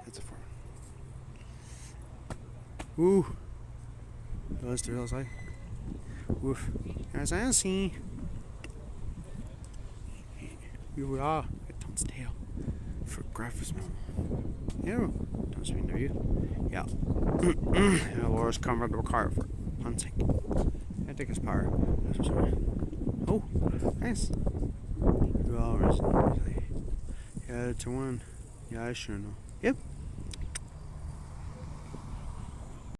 That's a far one. Ooh. That's the real side. Woof. As I see. Here we are. At Tom's tail. For graphics. Yeah. Don't speak to you. Yeah. Yeah, Laura's covered the car for 1 second. I think it's power. That's what's wrong. Oh, nice. You always. Yeah, it's a one. Yeah, I sure know. Yep.